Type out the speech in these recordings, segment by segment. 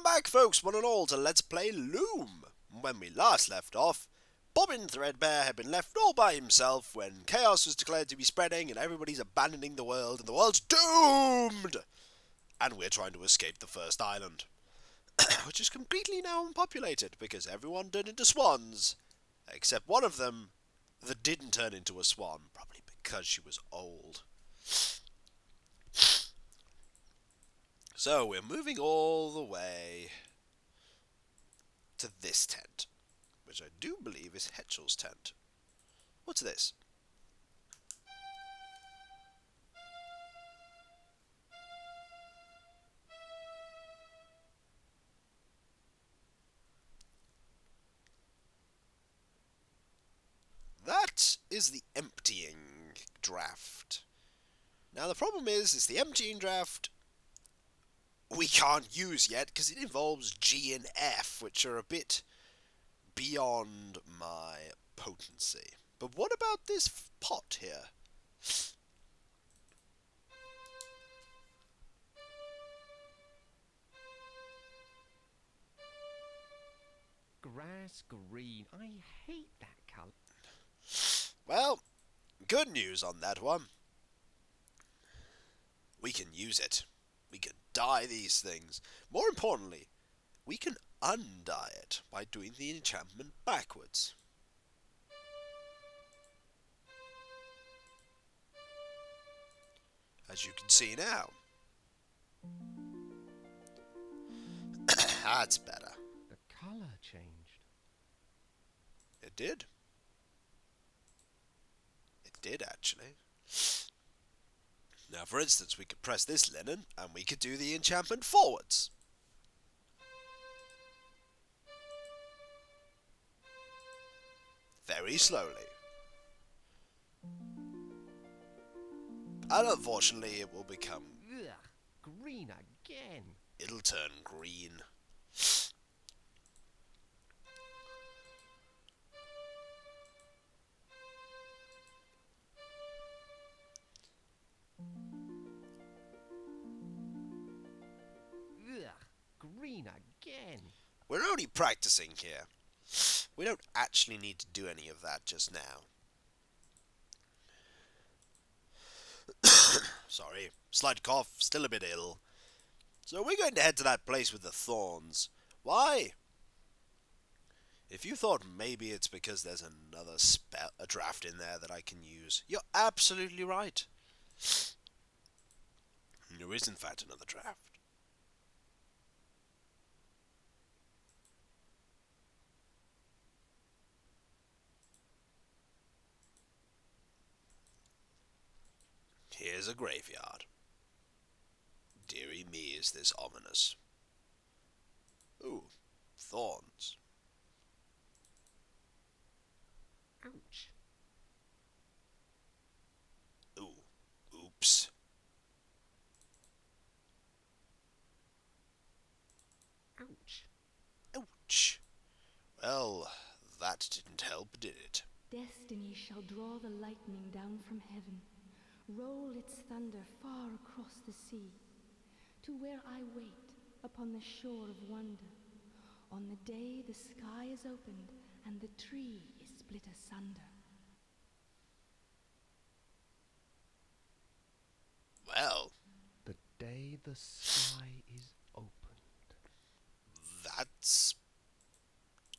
Welcome back, folks, one and all, to Let's Play Loom. When we last left off, Bobbin Threadbare had been left all by himself when chaos was declared to be spreading and everybody's abandoning the world and the world's doomed! And we're trying to escape the first island, which is completely now unpopulated because everyone turned into swans, except one of them that didn't turn into a swan, probably because she was old. So we're moving all the way to this tent, which I do believe is Hetchel's tent. What's this? That is the emptying draft. Now the problem is the emptying draft we can't use yet because it involves G and F, which are a bit beyond my potency. But what about this pot here? Grass green. I hate that colour. Well, good news on that one. We can use it. We can dye these things. More importantly, we can undye it by doing the enchantment backwards. As you can see now. That's better. The colour changed. It did. It did, actually. Now, for instance, we could press this linen, and we could do the enchantment forwards. Very slowly. And unfortunately, it will become... Ugh, green again. It'll turn green. Ugh, green again. We're only practicing here. We don't actually need to do any of that just now. Sorry, slight cough, still a bit ill. So we're going to head to that place with the thorns. Why? If you thought maybe it's because there's another a draft in there that I can use, you're absolutely right. There is in fact another draft. Here's a graveyard. Dearie me, is this ominous. Ooh, thorns. Ouch. Ooh, oops. Ouch. Ouch. Well, that didn't help, did it? Destiny shall draw the lightning down from heaven, roll its thunder far across the sea, to where I wait upon the shore of wonder, on the day the sky is opened and the tree is split asunder. Well, The day the sky is opened. that's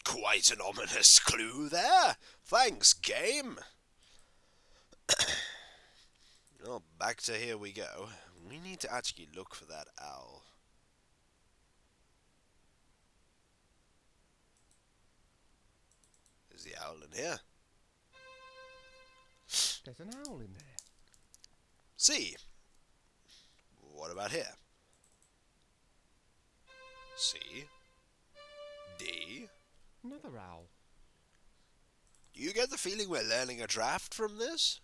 quite an ominous clue there. Thanks, game. Well, back to here we go. We need to actually look for that owl. Is the owl in here? There's an owl in there. C. What about here? C. D. Another owl. Do you get the feeling we're learning a draft from this?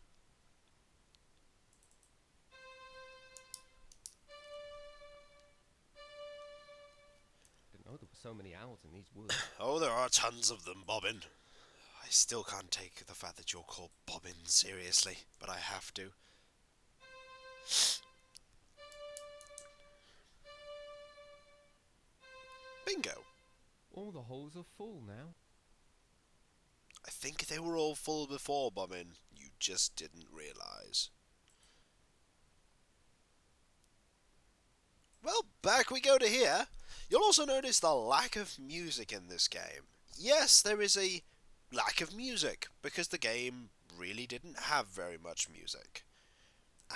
Didn't know there were so many owls in these woods. Oh, there are tons of them, Bobbin. I still can't take the fact that you're called Bobbin seriously, but I have to. Bingo. All the holes are full now. I think they were all full before, Bobbin. You just didn't realise. Well, back we go to here. You'll also notice the lack of music in this game. Yes, there is a lack of music, because the game really didn't have very much music.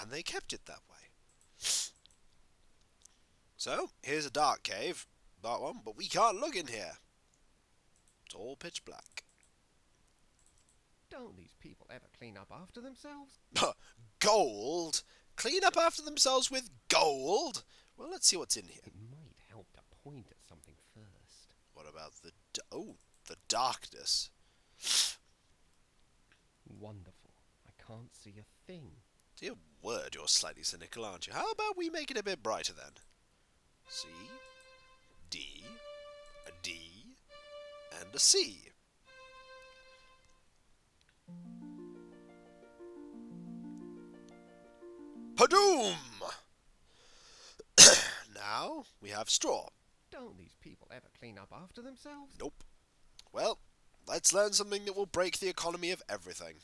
And they kept it that way. So, here's a dark cave, that one, but we can't look in here. It's all pitch black. Don't these people ever clean up after themselves? Gold? Clean up after themselves with gold? Well, let's see what's in here. It might help to point at something first. What about the darkness? Wonderful. I can't see a thing. Dear word, you're slightly cynical, aren't you? How about we make it a bit brighter then? C, D, a D, and a C. Padoom! Now we have straw. Don't these people ever clean up after themselves? Nope. Well, let's learn something that will break the economy of everything.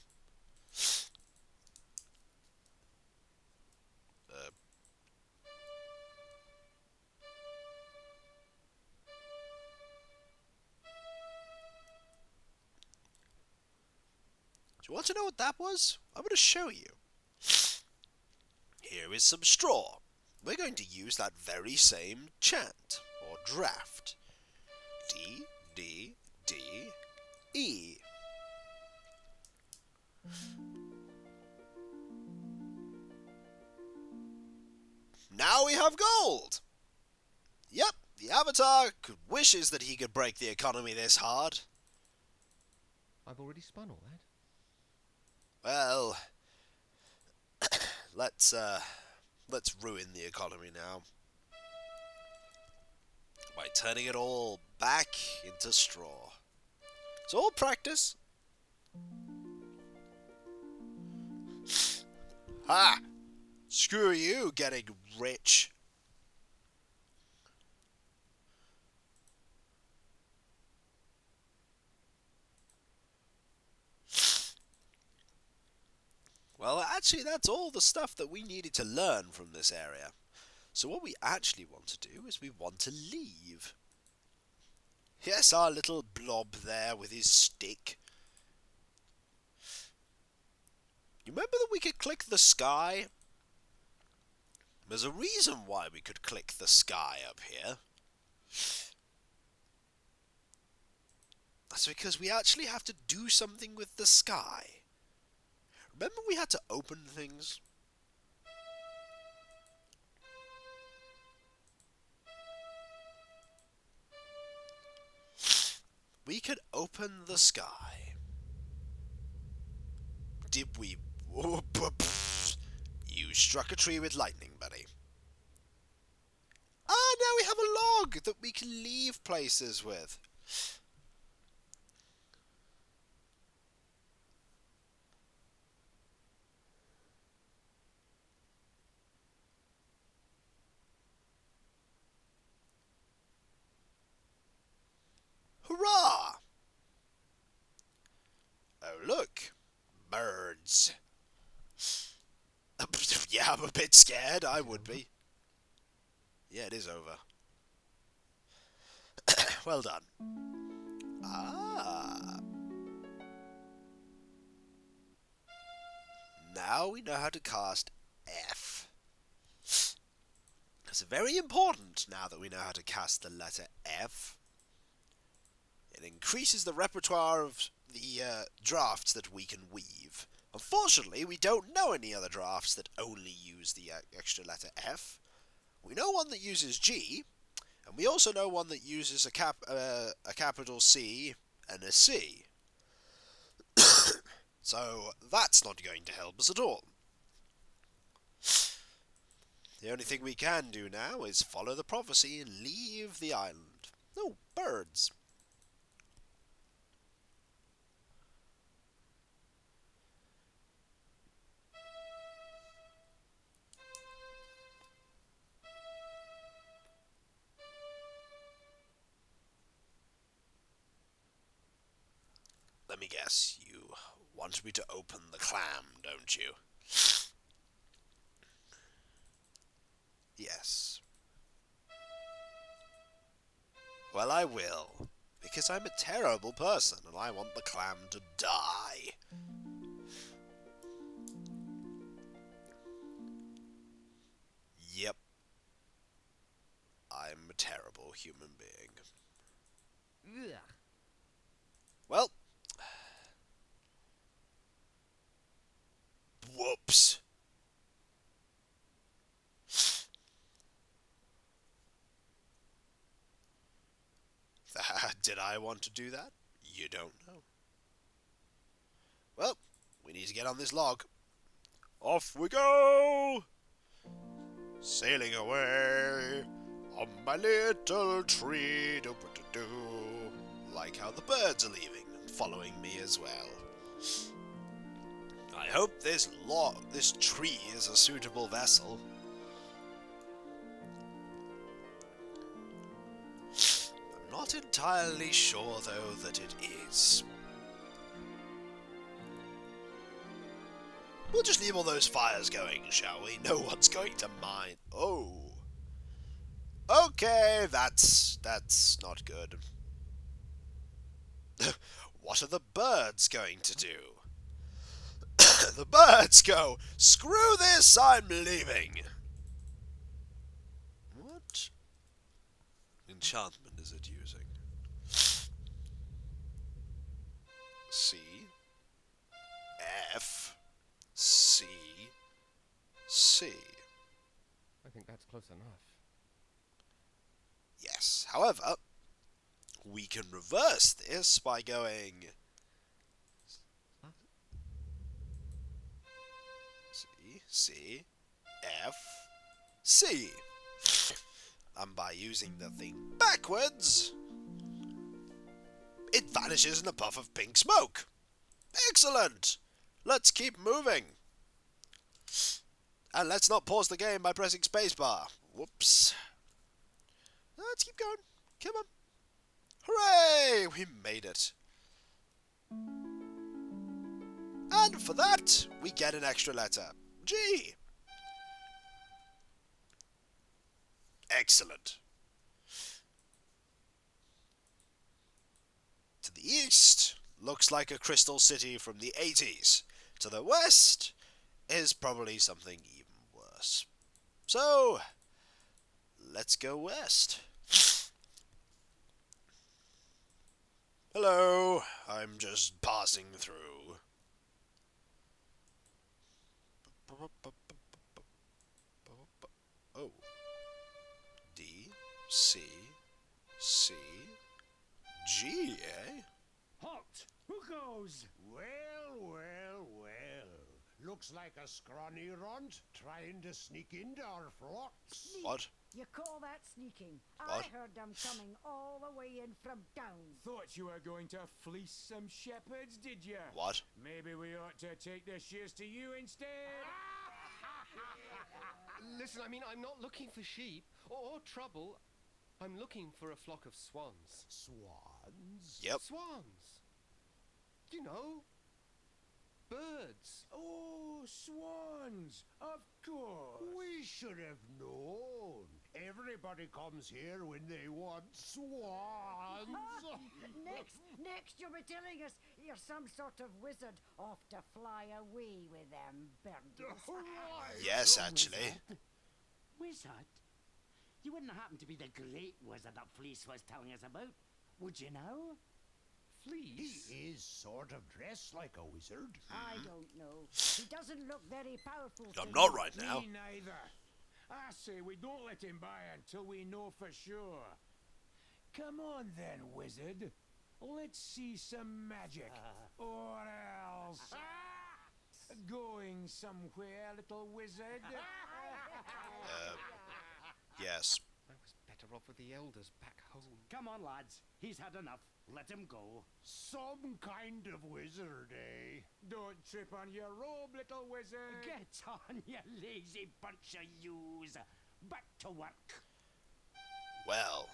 Do you want to know what that was? I'm going to show you. Here is some straw. We're going to use that very same chant, or draft. D, D, D, E. Now we have gold! Yep, the Avatar wishes that he could break the economy this hard. I've already spun all that. Well, let's ruin the economy now by turning it all back into straw. It's all practice. Ha! Screw you getting rich. Well, actually, that's all the stuff that we needed to learn from this area. So what we actually want to do is we want to leave. Yes, our little blob there with his stick. You remember that we could click the sky? There's a reason why we could click the sky up here. That's because we actually have to do something with the sky. Remember we had to open things? We could open the sky. Did we? You struck a tree with lightning, buddy. Ah, now we have a log that we can leave places with. Hurrah! Oh, look. Birds. Yeah, I'm a bit scared. I would be. Yeah, it is over. Well done. Ah. Now we know how to cast F. It's very important now that we know how to cast the letter F. It increases the repertoire of the drafts that we can weave. Unfortunately, we don't know any other drafts that only use the extra letter F. We know one that uses G, and we also know one that uses a capital C and a C. So that's not going to help us at all. The only thing we can do now is follow the prophecy and leave the island. Oh, birds. let me guess. You want me to open the clam, don't you? Yes. Well, I will. Because I'm a terrible person and I want the clam to die. Yep. I'm a terrible human being. Ugh. Well. Whoops. Did I want to do that? You don't know. Well, we need to get on this log. Off we go! Sailing away on my little tree. Do-ba-do-do. Like how the birds are leaving and following me as well. I hope this tree is a suitable vessel. I'm not entirely sure, though, that it is. We'll just leave all those fires going, shall we? No one's going to mind. Oh. Okay, that's not good. What are the birds going to do? The birds go, screw this, I'm leaving. What enchantment is it using? C. F. C. C. I think that's close enough. Yes. However, we can reverse this by going C, C, F, C. And by using the thing backwards, it vanishes in a puff of pink smoke. Excellent! Let's keep moving. And let's not pause the game by pressing spacebar. Whoops. Let's keep going. Come on. Hooray! We made it. And for that, we get an extra letter. G. Excellent. To the east, looks like a crystal city from the 80s. To the west is probably something even worse. So, let's go west. Hello, I'm just passing through. Oh. D, C, C, G, eh? Halt! Who goes? Well, well, well. Looks like a scrawny runt trying to sneak into our flocks. What? You call that sneaking? What? I heard them coming all the way in from down. Thought you were going to fleece some shepherds, did you? What? Maybe we ought to take the shears to you instead. Listen, I mean, I'm not looking for sheep or trouble. I'm looking for a flock of swans. Swans? Yep. Swans! You know, birds. Oh, swans! Of course. We should have known. Everybody comes here when they want swans. Next you'll be telling us you're some sort of wizard off to fly away with them birdies. Yes, actually. Wizard? You wouldn't happen to be the great wizard that Fleece was telling us about, would you know? Fleece? He is sort of dressed like a wizard. I don't know. He doesn't look very powerful. I'm to not me. right now. Me neither. I say we don't let him by until we know for sure. Come on then, wizard. Let's see some magic. Or else... Going somewhere, little wizard? Yes. I was better off with the elders back home. Come on, lads. He's had enough. Let him go. Some kind of wizard, eh? Don't trip on your robe, little wizard. Get on, you lazy bunch of yous. Back to work. Well.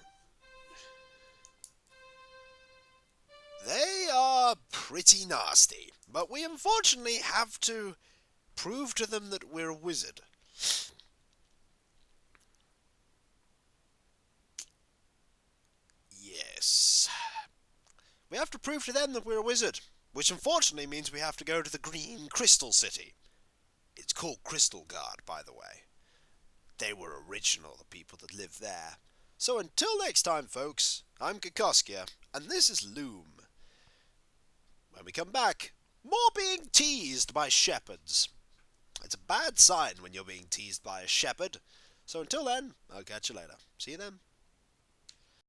They are pretty nasty. But we unfortunately have to prove to them that we're a wizard. Yes. We have to prove to them that we're a wizard, which unfortunately means we have to go to the Green Crystal City. It's called Crystal Guard, by the way. They were original, the people that lived there. So until next time, folks, I'm Kikoskia, and this is Loom. When we come back, more being teased by shepherds. It's a bad sign when you're being teased by a shepherd. So until then, I'll catch you later. See you then.